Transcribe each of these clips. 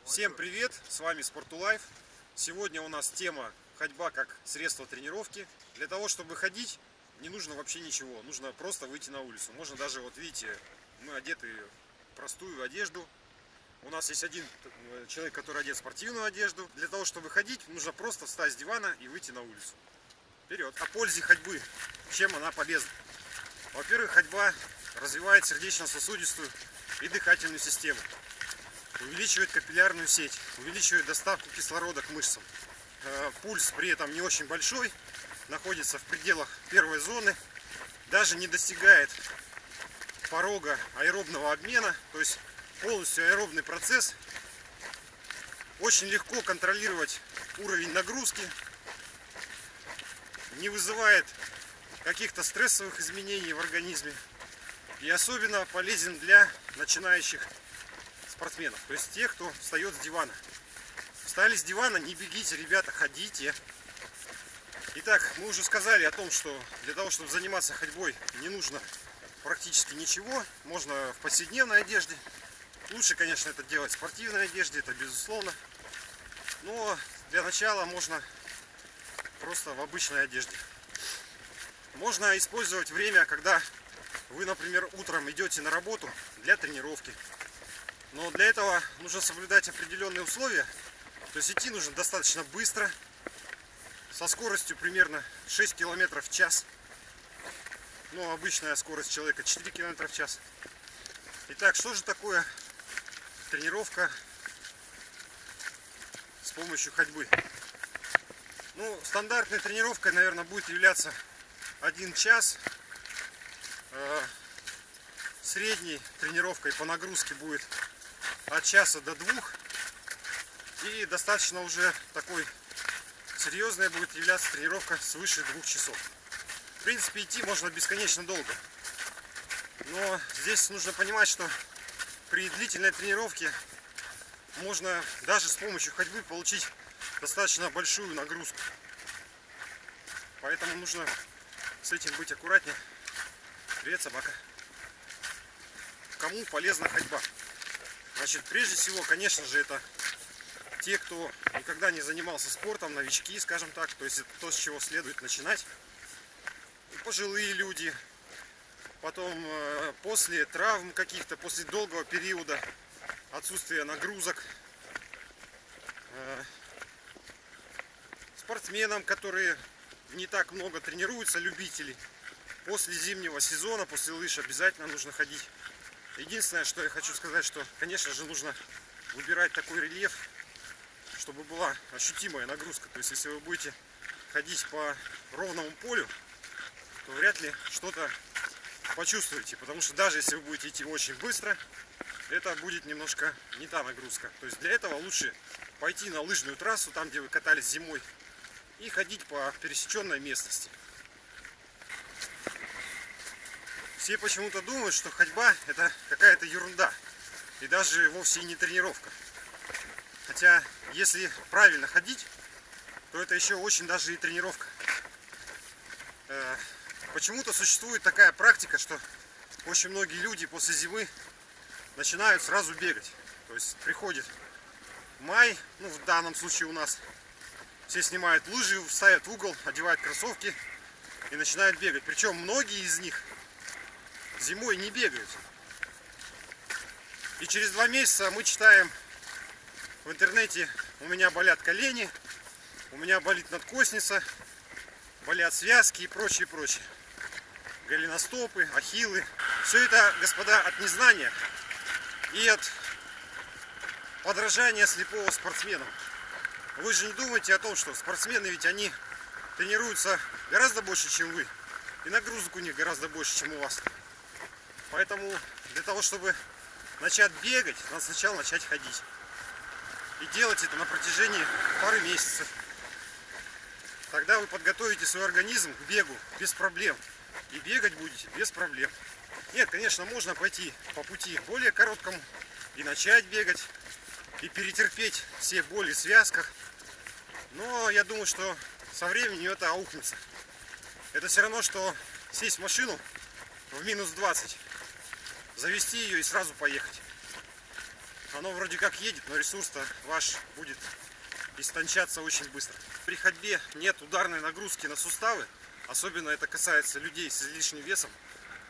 Всем привет, с вами Спортулайф. Сегодня у нас тема ходьба как средство тренировки. Для того, чтобы ходить, не нужно вообще ничего, нужно просто выйти на улицу. Можно даже, вот видите, мы одеты в простую одежду. У нас есть один человек, который одет в спортивную одежду. Для того, чтобы ходить, нужно просто встать с дивана и выйти на улицу. Вперед! О пользе ходьбы. Чем она полезна? Во-первых, ходьба развивает сердечно-сосудистую и дыхательную систему. Увеличивает капиллярную сеть, увеличивает доставку кислорода к мышцам. Пульс при этом не очень большой, находится в пределах первой зоны, даже не достигает порога аэробного обмена, то есть полностью аэробный процесс. Очень легко контролировать уровень нагрузки, не вызывает каких-то стрессовых изменений в организме и особенно полезен для начинающих спортсменов, то есть тех, кто встает с дивана. Встали с дивана, не бегите, ребята, ходите. Итак, мы уже сказали о том, что для того, чтобы заниматься ходьбой, не нужно практически ничего. Можно в повседневной одежде. Лучше, конечно, это делать в спортивной одежде, это безусловно. Но для начала можно просто в обычной одежде. Можно использовать время, когда вы, например, утром идете на работу для тренировки. Но для этого нужно соблюдать определенные условия. То есть идти нужно достаточно быстро, со скоростью примерно 6 км в час. Ну, обычная скорость человека 4 км в час. Итак, что же такое тренировка с помощью ходьбы? Ну, стандартной тренировкой, наверное, будет являться 1 час. Средней тренировкой по нагрузке будет от часа до 2. И достаточно уже такой серьезная будет являться тренировка свыше 2 часов. В принципе, идти можно бесконечно долго. Но здесь нужно понимать, что при длительной тренировке можно даже с помощью ходьбы получить достаточно большую нагрузку. Поэтому нужно с этим быть аккуратнее. Привет, собака. Кому полезна ходьба? Значит, прежде всего, конечно же, это те, кто никогда не занимался спортом, новички, скажем так, то есть это то, с чего следует начинать. И пожилые люди, потом после травм каких-то, после долгого периода отсутствия нагрузок, спортсменам, которые не так много тренируются, любители, после зимнего сезона, после лыж обязательно нужно ходить. Единственное, что я хочу сказать, что, конечно же, нужно выбирать такой рельеф, чтобы была ощутимая нагрузка. То есть, если вы будете ходить по ровному полю, то вряд ли что-то почувствуете. Потому что даже если вы будете идти очень быстро, это будет немножко не та нагрузка. То есть, для этого лучше пойти на лыжную трассу, там, где вы катались зимой, и ходить по пересеченной местности. Все почему-то думают, что ходьба это какая-то ерунда и даже вовсе не тренировка. Хотя, если правильно ходить, то это еще очень даже и тренировка. Почему-то существует такая практика, что очень многие люди после зимы начинают сразу бегать. То есть приходит май, ну в данном случае у нас, все снимают лыжи, ставят в угол, одевают кроссовки и начинают бегать. Причем многие из них зимой не бегают. И через 2 месяца мы читаем в интернете: у меня болят колени, у меня болит надкосница, болят связки и прочее, прочее. Голеностопы, ахиллы. Все это, господа, от незнания и от подражания слепого спортсменам. Вы же не думаете о том, что спортсмены ведь они тренируются гораздо больше, чем вы. И нагрузок у них гораздо больше, чем у вас. Поэтому для того, чтобы начать бегать, надо сначала начать ходить. И делать это на протяжении пары месяцев. Тогда вы подготовите свой организм к бегу без проблем. И бегать будете без проблем. Нет, конечно, можно пойти по пути более короткому и начать бегать. И перетерпеть все боли в связках. Но я думаю, что со временем это аукнется. Это все равно, что сесть в машину в минус 20. Завести ее и сразу поехать. оно вроде как едет, но ресурс-то ваш будет истончаться очень быстро. При ходьбе нет ударной нагрузки на суставы, особенно это касается людей с излишним весом.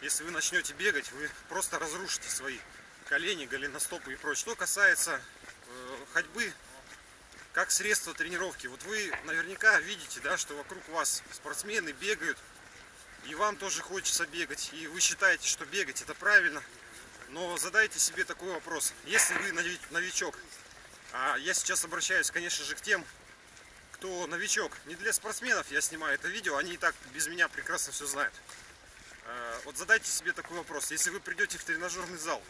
Если вы начнете бегать, вы просто разрушите свои колени, голеностопы и прочее. Что касается ходьбы как средство тренировки, вот вы наверняка видите, да, что вокруг вас спортсмены бегают, и вам тоже хочется бегать, и вы считаете, что бегать это правильно, но задайте себе такой вопрос: если вы новичок, а я сейчас обращаюсь, конечно же, к тем, кто новичок, не для спортсменов я снимаю это видео, они и так без меня прекрасно все знают. Вот задайте себе такой вопрос: если вы придете в тренажерный зал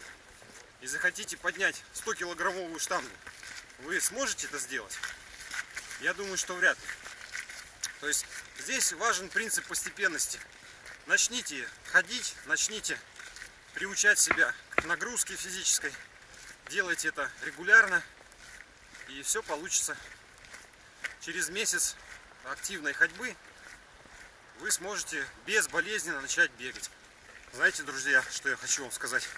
и захотите поднять 100-килограммовую штангу, вы сможете это сделать? Я думаю, что вряд ли. То есть здесь важен принцип постепенности. Начните ходить, начните приучать себя к нагрузке физической, делайте это регулярно, и все получится. Через месяц активной ходьбы вы сможете безболезненно начать бегать. Знаете, друзья, что я хочу вам сказать?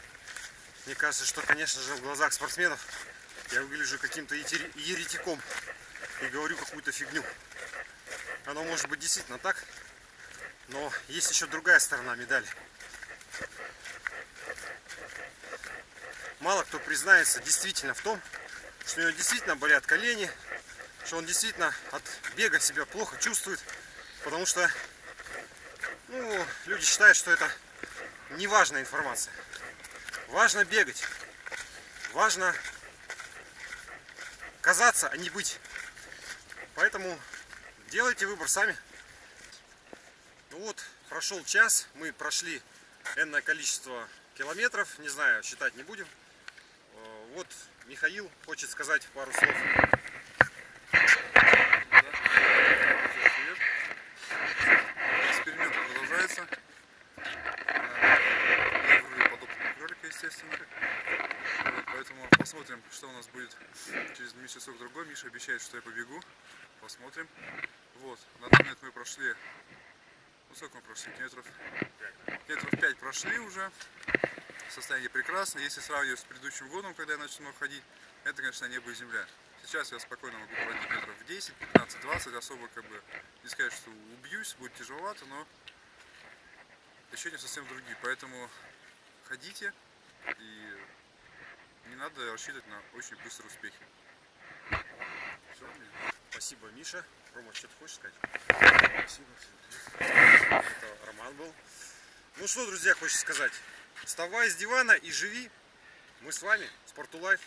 Мне кажется, что, конечно же, в глазах спортсменов я выгляжу каким-то еретиком и говорю какую-то фигню. Оно может быть действительно так, но есть еще другая сторона медали. Мало кто признается действительно в том, что у него действительно болят колени, что он действительно от бега себя плохо чувствует, потому что люди считают, что это неважная информация. Важно бегать, важно казаться, а не быть. Поэтому делайте выбор сами. Ну вот, прошел час, мы прошли энное количество километров, не знаю, считать не будем. Вот Михаил хочет сказать пару слов. Эксперимент продолжается. Я в роли подопытного кролика, естественно. Вот, поэтому посмотрим, что у нас будет через месяцок-другой. Миша обещает, что я побегу. Посмотрим. Вот, на данный момент мы прошли. Ну, сколько мы прошли? Километров 5 прошли уже. Состояние прекрасно. Если сравнивать с предыдущим годом, когда я начал ходить, это, конечно, небо и земля. Сейчас я спокойно могу пройти метров 10, 15, 20, особо не сказать, что убьюсь, будет тяжеловато, но ощущения совсем другие. Поэтому ходите, и не надо рассчитывать на очень быстрые успехи. Все. Спасибо, Миша. Рома, что ты хочешь сказать? Спасибо. Это Роман был. Ну что, друзья, хочется сказать. Вставай с дивана и живи. Мы с вами. Спорту Лайф.